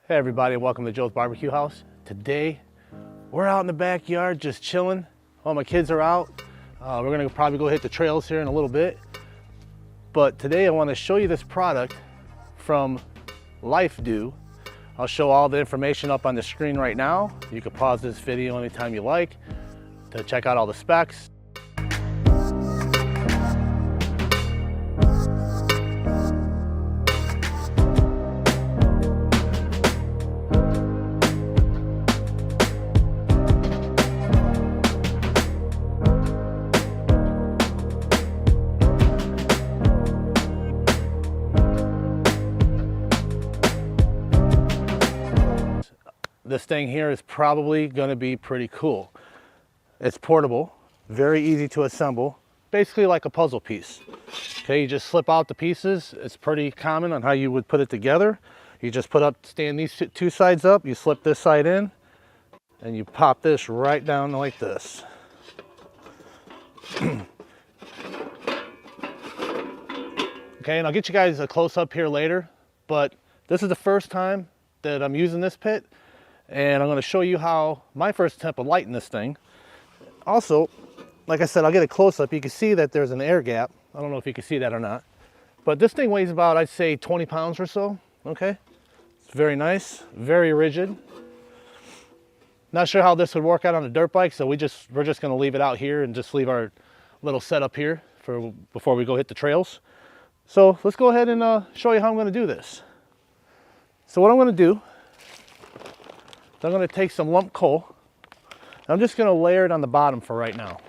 Hey everybody, and welcome to Joe's BBQ House. Today, we're out in the backyard just chilling. All my kids are out. We're gonna probably go hit the trails here in a little bit. But today I wanna show you this product from LIFEDOO. I'll show all the information up on the screen right now. You can pause this video anytime you like to check out all the specs. This thing here is probably going to be pretty cool. It's portable, very easy to assemble, basically like a puzzle piece. Okay, you just slip out the pieces. It's pretty common on how you would put it together. You just stand these two sides up, you slip this side in, and you pop this right down like this. Okay, and I'll get you guys a close-up here later, but this is the first time that I'm using this pit. And I'm going to show you how my first attempt of lighting this thing. Also, like I said, I'll get a close-up. You can see that there's an air gap. I don't know if you can see that or not. But this thing weighs about, I'd say, 20 pounds or so. Okay? It's very nice, very rigid. Not sure how this would work out on a dirt bike, so we're just going to leave it out here and just leave our little setup here before we go hit the trails. So let's go ahead and show you how I'm going to do this. So what I'm going to do, I'm going to take some lump coal. I'm just going to layer it on the bottom for right now.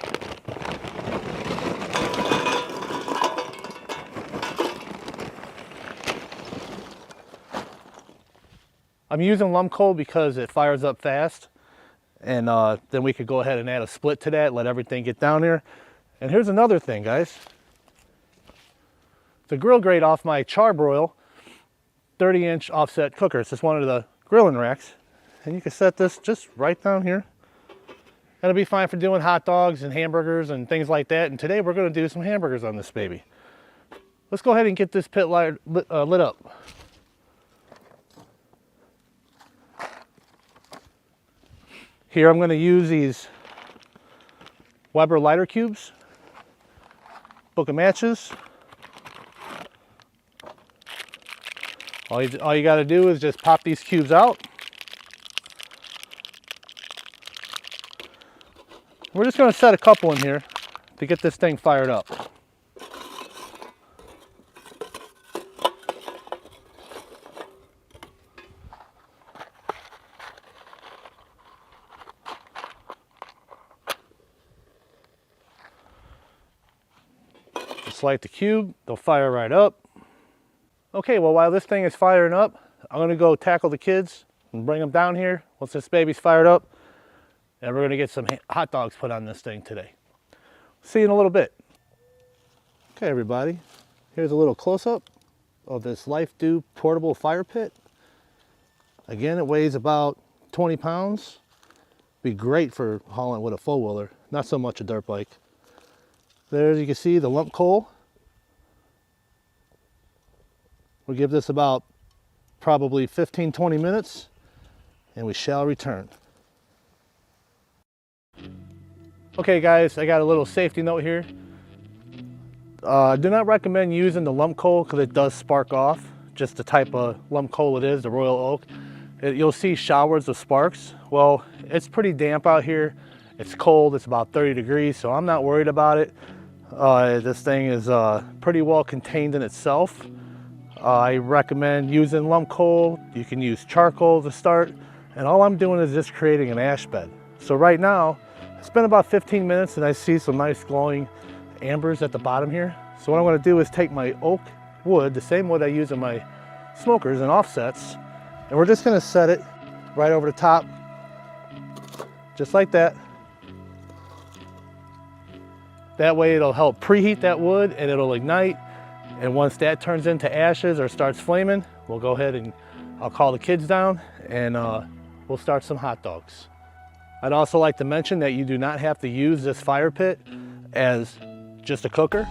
I'm using lump coal because it fires up fast, and then we could go ahead and add a split to that, let everything get down here. And here's another thing, guys. It's a grill grate off my Charbroil 30-inch offset cooker. It's just one of the grilling racks. And you can set this just right down here. That'll be fine for doing hot dogs and hamburgers and things like that. And today we're going to do some hamburgers on this baby. Let's go ahead and get this pit lit up. Here I'm going to use these Weber lighter cubes, book of matches. All you got to do is just pop these cubes out. We're just going to set a couple in here to get this thing fired up. Just light the cube, they'll fire right up. Okay, well, while this thing is firing up, I'm going to go tackle the kids and bring them down here once this baby's fired up. And we're going to get some hot dogs put on this thing today. See you in a little bit. Okay, everybody. Here's a little close-up of this LIFEDOO portable fire pit. Again, it weighs about 20 pounds. Be great for hauling with a four-wheeler, not so much a dirt bike. There you can see the lump coal. We'll give this about probably 15-20 minutes, and we shall return. Okay guys, I got a little safety note here. Do not recommend using the lump coal because it does spark off. Just the type of lump coal it is, the Royal Oak. You'll see showers of sparks. Well, it's pretty damp out here. It's cold, it's about 30 degrees, so I'm not worried about it. This thing is pretty well contained in itself. I recommend using lump coal. You can use charcoal to start. And all I'm doing is just creating an ash bed. So right now, it's been about 15 minutes and I see some nice glowing ambers at the bottom here. So what I'm going to do is take my oak wood, the same wood I use in my smokers and offsets, and we're just going to set it right over the top, just like that. That way it'll help preheat that wood and it'll ignite. And once that turns into ashes or starts flaming, we'll go ahead and I'll call the kids down and we'll start some hot dogs. I'd also like to mention that you do not have to use this fire pit as just a cooker.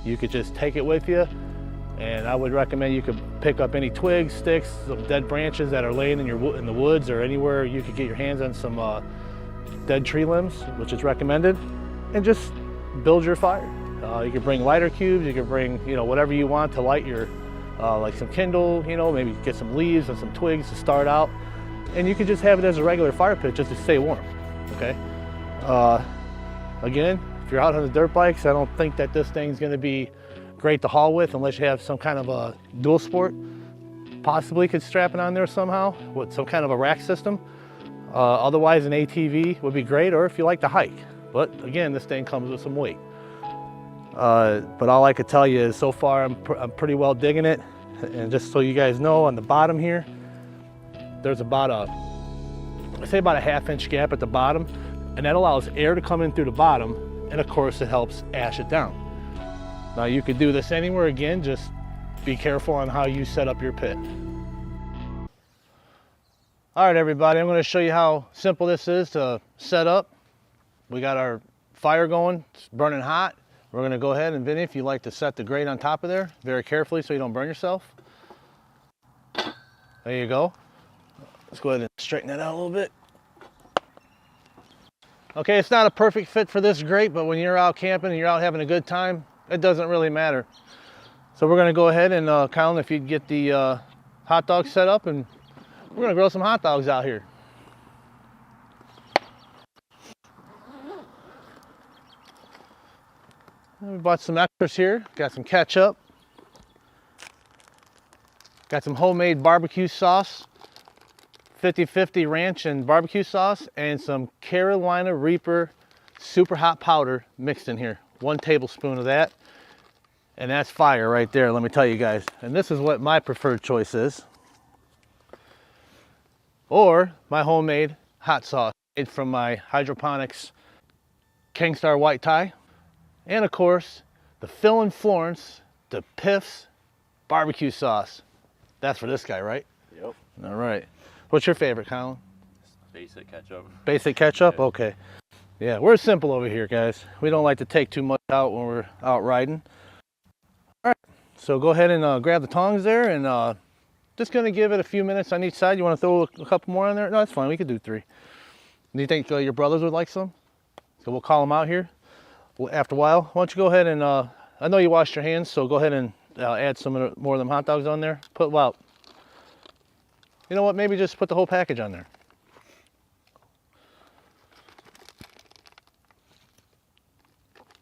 You could just take it with you And I would recommend you could pick up any twigs, sticks, some dead branches that are laying in the woods or anywhere you could get your hands on some dead tree limbs, which is recommended, and just build your fire. You can bring lighter cubes, you can bring, you know, whatever you want to light your, like some kindle, you know, maybe get some leaves and some twigs to start out. And you can just have it as a regular fire pit just to stay warm, okay? Again, if you're out on the dirt bikes, I don't think that this thing's gonna be great to haul with unless you have some kind of a dual sport. Possibly could strap it on there somehow with some kind of a rack system. Otherwise an ATV would be great, or if you like to hike. But again, this thing comes with some weight. But all I could tell you is so far I'm pretty well digging it. And just so you guys know, on the bottom here, there's about a 1/2 inch gap at the bottom, and that allows air to come in through the bottom, and of course it helps ash it down. Now you could do this anywhere, again, just be careful on how you set up your pit. All right, everybody, I'm gonna show you how simple this is to set up. We got our fire going, it's burning hot. We're gonna go ahead and, Vinny, if you like to set the grate on top of there, very carefully so you don't burn yourself. There you go. Let's go ahead and straighten that out a little bit. Okay, it's not a perfect fit for this grate, but when you're out camping and you're out having a good time, it doesn't really matter. So we're gonna go ahead and, Colin, if you'd get the hot dog set up, and we're gonna grill some hot dogs out here. We bought some extras here. Got some ketchup. Got some homemade barbecue sauce. 50-50 ranch and barbecue sauce, and some Carolina Reaper super hot powder mixed in here. 1 tablespoon of that. And that's fire right there, let me tell you guys. And this is what my preferred choice is. Or my homemade hot sauce made from my hydroponics Khang Starr white tie. And of course, the Phil and Florence, the Piff's barbecue sauce. That's for this guy, right? Yep. All right. What's your favorite, Colin? Basic ketchup. Basic ketchup? Yeah. Okay. Yeah, we're simple over here, guys. We don't like to take too much out when we're out riding. All right, so go ahead and grab the tongs there, and just gonna give it a few minutes on each side. You wanna throw a couple more on there? No, that's fine, we could do 3. Do you think your brothers would like some? So we'll call them out here after a while. Why don't you go ahead and, I know you washed your hands, so go ahead and add some more of them hot dogs on there. Put about, you know what, maybe just put the whole package on there.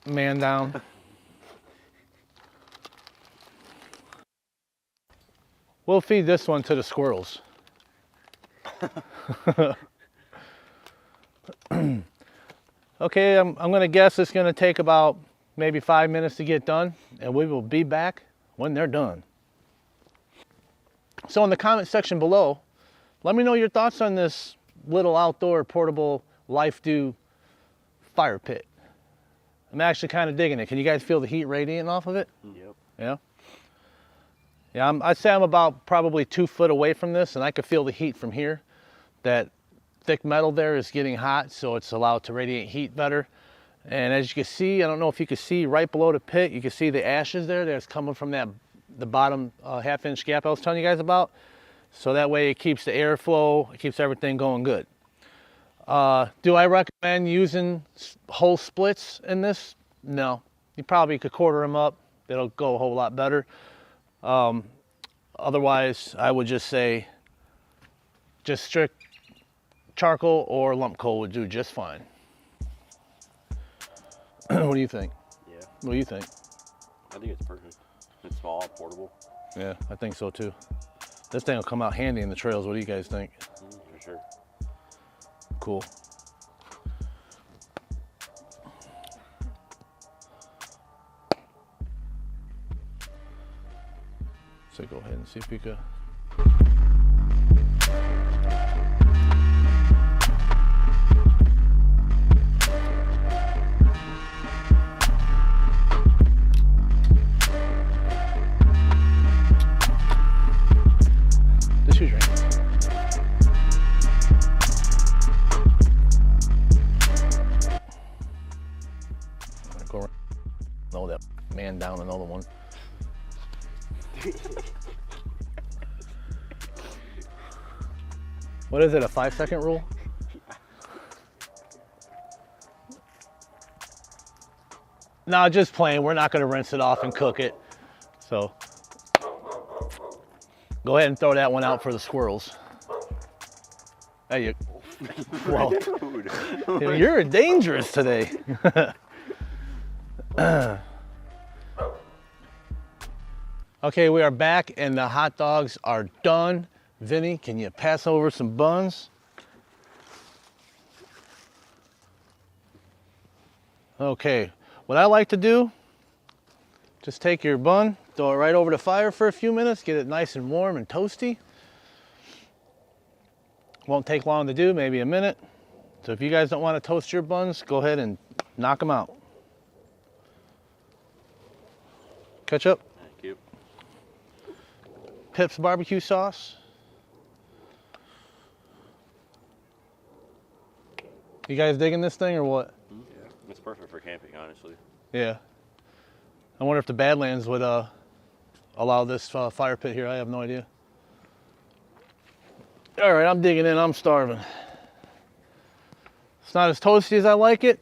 Man down. We'll feed this one to the squirrels. Okay, I'm gonna guess it's gonna take about maybe 5 minutes to get done, and we will be back when they're done. So in the comment section below, let me know your thoughts on this little outdoor portable LIFEDOO fire pit. I'm actually kind of digging it. Can you guys feel the heat radiating off of it? Yep. Yeah? Yeah, I'd say I'm about probably 2 foot away from this, and I could feel the heat from here. That thick metal there is getting hot, so it's allowed to radiate heat better. And as you can see, I don't know if you can see right below the pit, you can see the ashes there that's coming from the bottom 1/2 inch gap I was telling you guys about. So that way it keeps the airflow, it keeps everything going good. Do I recommend using whole splits in this? No. You probably could quarter them up. It'll go a whole lot better. Otherwise, I would just say just strict charcoal or lump coal would do just fine. What do you think? Yeah. What do you think? I think it's perfect. It's small, portable. Yeah, I think so too. This thing will come out handy in the trails. What do you guys think? For sure. Cool. So go ahead and see if you could. This is right. Go around. No, that man down another one. What is it, a 5-second rule? No, just plain. We're not going to rinse it off and cook it. So go ahead and throw that one out for the squirrels. There you go. Well, you're dangerous today. Okay, we are back and the hot dogs are done. Vinny, can you pass over some buns? Okay, what I like to do, just take your bun, throw it right over the fire for a few minutes, get it nice and warm and toasty. Won't take long to do, maybe a minute. So if you guys don't want to toast your buns, go ahead and knock them out. Ketchup. Thank you. Pip's barbecue sauce. You guys digging this thing or what? Yeah, it's perfect for camping, honestly. Yeah. I wonder if the Badlands would allow this fire pit here. I have no idea. All right, I'm digging in. I'm starving. It's not as toasty as I like it,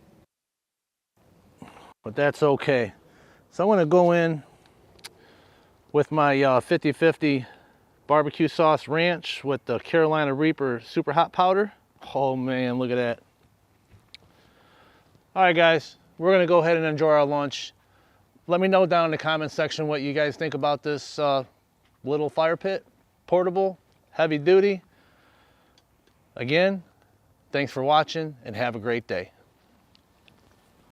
but that's okay. So I'm going to go in with my 50-50 barbecue sauce ranch with the Carolina Reaper super hot powder. Oh man, look at that. All right guys, we're going to go ahead and enjoy our lunch. Let me know down in the comment section what you guys think about this little fire pit. Portable, heavy duty. Again, thanks for watching and have a great day.